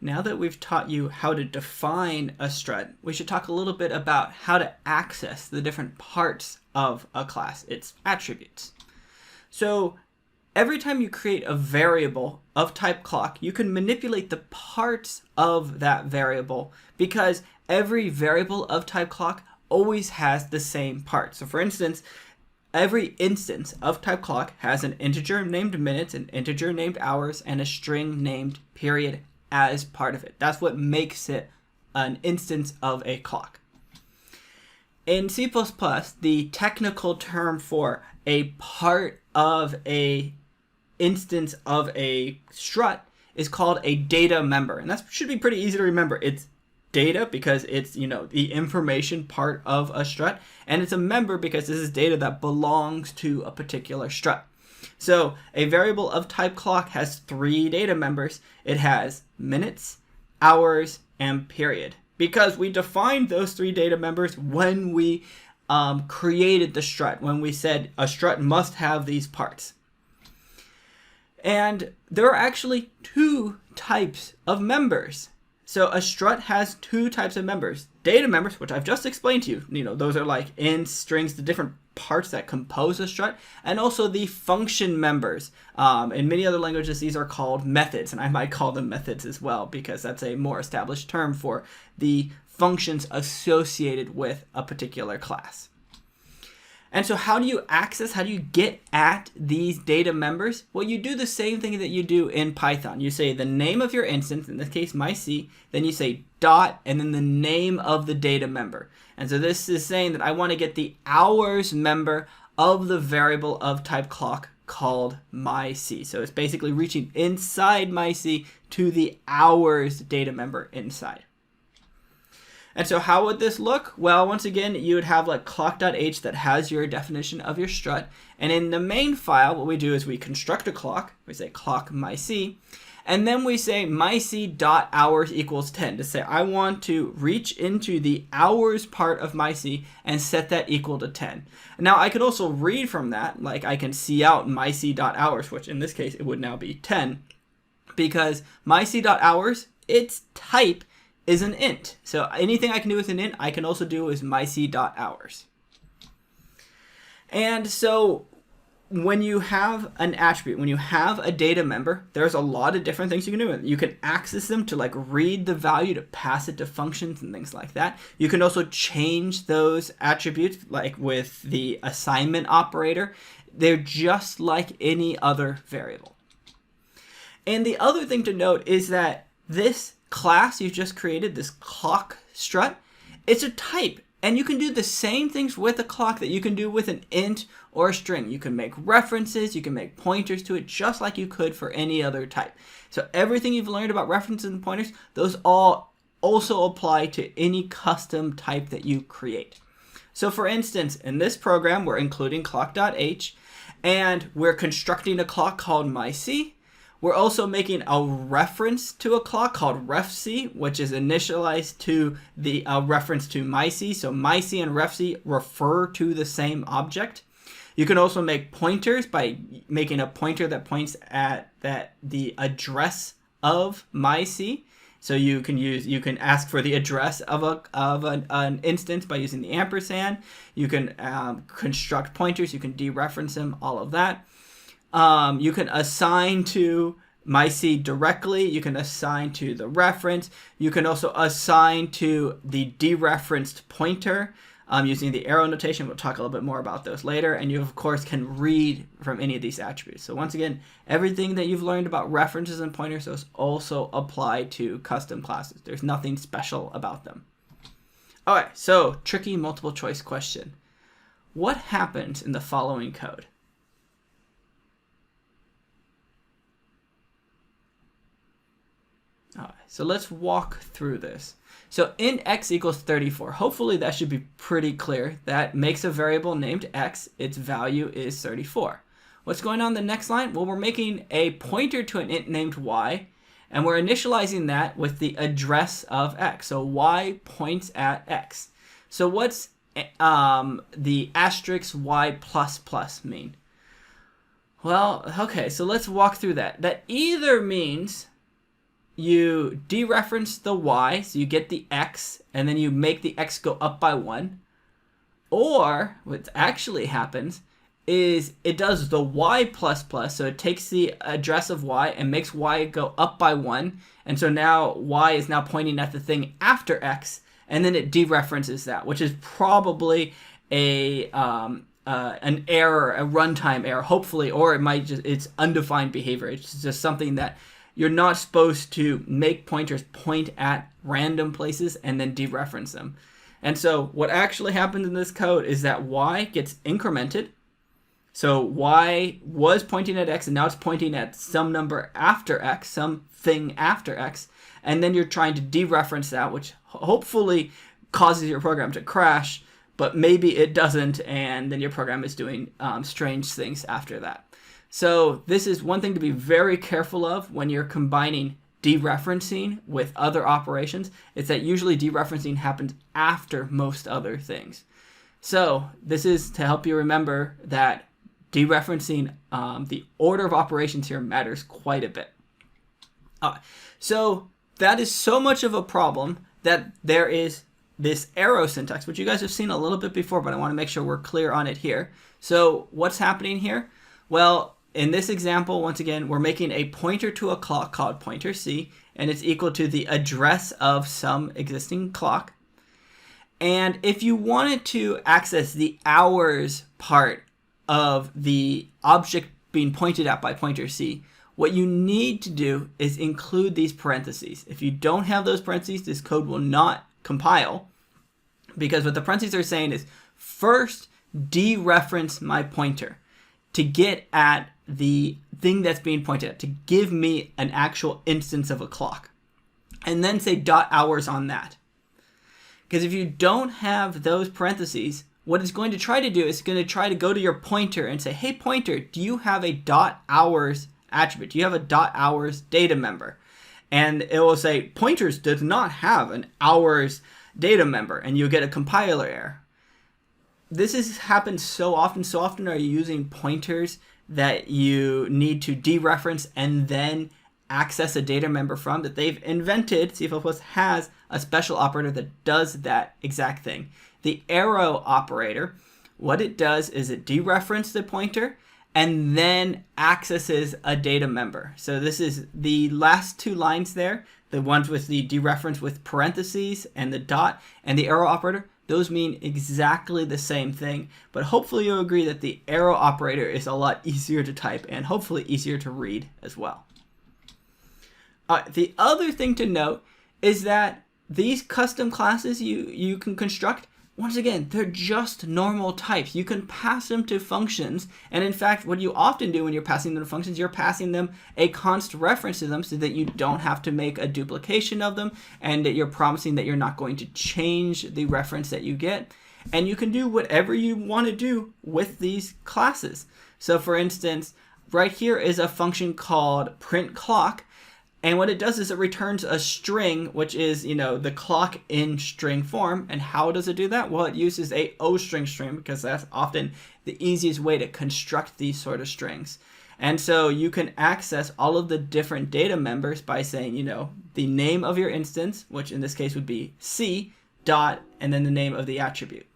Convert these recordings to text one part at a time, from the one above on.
Now that we've taught you how to define a strut, we should talk a little bit about how to access the different parts of a class, its attributes. So every time you create a variable of type clock, you can manipulate the parts of that variable because every variable of type clock always has the same part. So for instance, every instance of type clock has an integer named minutes, an integer named hours, and a string named period as part of it. That's what makes it an instance of a clock. In C++, the technical term for a part of a instance of a strut is called a data member. And that should be pretty easy to remember. It's data because it's, the information part of a strut, and it's a member because this is data that belongs to a particular strut. So a variable of type clock has 3 data members. It has minutes, hours, and period, because we defined those 3 data members when we created the strut, when we said a strut must have these parts. And there are actually 2 types of members. So a strut has 2 types of members. Data members, which I've just explained to you, those are like int, strings, the different parts that compose a strut, and also the function members. In many other languages, these are called methods, and I might call them methods as well because that's a more established term for the functions associated with a particular class. And so how do you get at these data members? Well, you do the same thing that you do in Python. You say the name of your instance, in this case myc, then you say dot, and then the name of the data member. And so this is saying that I want to get the hours member of the variable of type clock called myc. So it's basically reaching inside myc to the hours data member inside. And so how would this look? Well, once again, you would have like clock.h that has your definition of your strut. And in the main file, what we do is we construct a clock. We say clock myc. And then we say myc.hours equals 10 to say I want to reach into the hours part of myc and set that equal to 10. Now I could also read from that, like I can see out myc.hours, which in this case it would now be 10, because myc.hours, its type is an int. So anything I can do with an int, I can also do with myc.hours. And so when you have an attribute, when you have a data member, there's a lot of different things you can do with it. You can access them to like read the value, to pass it to functions and things like that. You can also change those attributes like with the assignment operator. They're just like any other variable. And the other thing to note is that this class you've just created, this clock strut, it's a type, and you can do the same things with a clock that you can do with an int or a string. You can make references, you can make pointers to it just like you could for any other type. So everything you've learned about references and pointers, those all also apply to any custom type that you create. So for instance, in this program, we're including clock.h, and we're constructing a clock called myc. We're also making a reference to a clock called refc, which is initialized to the reference to myc. So myc and refc refer to the same object. You can also make pointers by making a pointer that points at the address of myc. So you can ask for the address of an instance by using the ampersand. You can construct pointers. You can dereference them. All of that. You can assign to myc directly. You can assign to the reference. You can also assign to the dereferenced pointer using the arrow notation. We'll talk a little bit more about those later. And you, of course, can read from any of these attributes. So once again, everything that you've learned about references and pointers, those also apply to custom classes. There's nothing special about them. All right, so tricky multiple choice question. What happens in the following code? All right, so let's walk through this. So int x equals 34. Hopefully that should be pretty clear. That makes a variable named x. Its value is 34. What's going on in the next line? Well, we're making a pointer to an int named y, and we're initializing that with the address of x. So y points at x. So what's the asterisk y plus plus mean? Well, okay, so let's walk through that. That either means you dereference the y, so you get the x, and then you make the x go up by 1. Or what actually happens is it does the y plus plus, so it takes the address of y and makes y go up by 1, and so now y is now pointing at the thing after x, and then it dereferences that, which is probably an error, a runtime error, hopefully, or it might just, it's undefined behavior. It's just something that you're not supposed to make pointers point at random places and then dereference them. And so what actually happens in this code is that y gets incremented. So y was pointing at x, and now it's pointing at some number after x, something after x, and then you're trying to dereference that, which hopefully causes your program to crash, but maybe it doesn't, and then your program is doing strange things after that. So this is one thing to be very careful of when you're combining dereferencing with other operations. It's that usually dereferencing happens after most other things. So this is to help you remember that dereferencing, the order of operations here matters quite a bit. So that is so much of a problem that there is this arrow syntax, which you guys have seen a little bit before, but I want to make sure we're clear on it here. So what's happening here? Well, in this example, once again, we're making a pointer to a clock called pointer C, and it's equal to the address of some existing clock. And if you wanted to access the hours part of the object being pointed at by pointer C, what you need to do is include these parentheses. If you don't have those parentheses, this code will not compile, because what the parentheses are saying is first dereference my pointer to get at the thing that's being pointed at, to give me an actual instance of a clock, and then say dot hours on that. Because if you don't have those parentheses, what it's going to try to do is going to try to go to your pointer and say, hey pointer, do you have a dot hours attribute? Do you have a dot hours data member? And it will say pointers does not have an hours data member, and you'll get a compiler error. This happens so often. So often are you using pointers that you need to dereference and then access a data member from, that they've invented. C++ has a special operator that does that exact thing. The arrow operator, what it does is it dereferences the pointer and then accesses a data member. So this is the last two lines there, the ones with the dereference with parentheses and the dot and the arrow operator. Those mean exactly the same thing, but hopefully you'll agree that the arrow operator is a lot easier to type and hopefully easier to read as well. The other thing to note is that these custom classes you can construct, once again, they're just normal types. You can pass them to functions, and in fact, what you often do when you're passing them to functions, you're passing them a const reference to them so that you don't have to make a duplication of them, and that you're promising that you're not going to change the reference that you get. And you can do whatever you want to do with these classes. So for instance, right here is a function called print clock. And what it does is it returns a string, which is, the clock in string form. And how does it do that? Well, it uses a O-string because that's often the easiest way to construct these sort of strings. And so you can access all of the different data members by saying, the name of your instance, which in this case would be C, dot, and then the name of the attribute.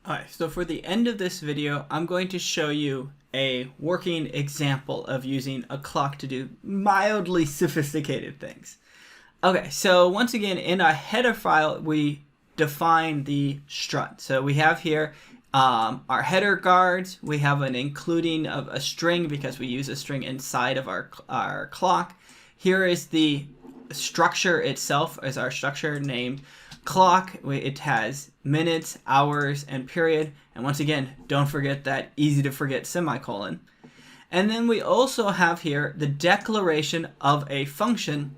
All right, so for the end of this video, I'm going to show you a working example of using a clock to do mildly sophisticated things. Okay, so once again, in our header file, we define the strut. So we have here our header guards. We have an including of a string because we use a string inside of our clock. Here is the structure itself, as our structure named clock. It has minutes, hours, and period. And once again, don't forget that easy to forget semicolon. And then we also have here the declaration of a function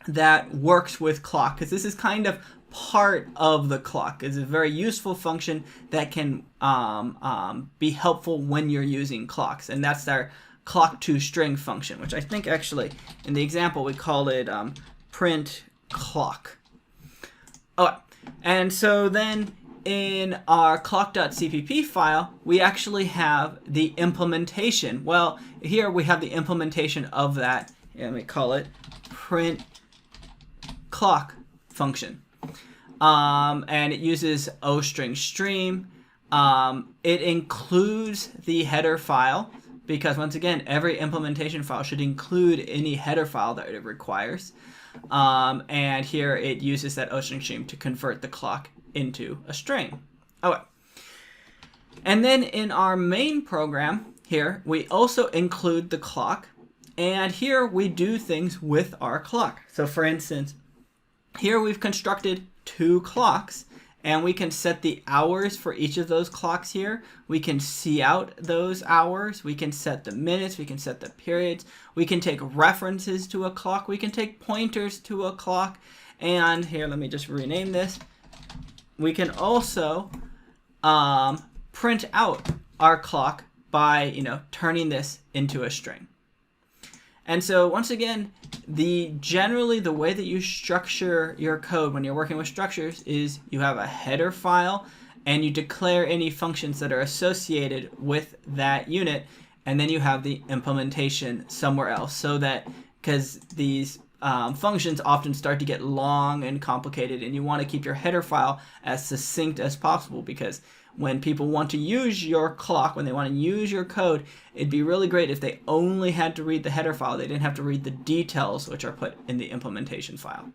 that works with clock, because this is kind of part of the clock. It's a very useful function that can be helpful when you're using clocks. And that's our clock to string function, which I think actually in the example we call it print clock. Okay. And so then in our clock.cpp file, we actually have the implementation. Well, here we have the implementation of that and we call it print clock function. And it uses O-string stream. It includes the header file because, once again, every implementation file should include any header file that it requires. And here it uses that O-string stream to convert the clock into a string. Okay. And then in our main program here, we also include the clock. And here we do things with our clock. So for instance, here we've constructed 2 clocks, and we can set the hours for each of those clocks here. We can see out those hours. We can set the minutes. We can set the periods. We can take references to a clock. We can take pointers to a clock. And here, let me just rename this. We can also print out our clock by, turning this into a string. And so once again, generally the way that you structure your code when you're working with structures is you have a header file and you declare any functions that are associated with that unit, and then you have the implementation somewhere else, so that, because these functions often start to get long and complicated, and you want to keep your header file as succinct as possible, because when people want to use your clock, when they want to use your code, it'd be really great if they only had to read the header file. They didn't have to read the details which are put in the implementation file.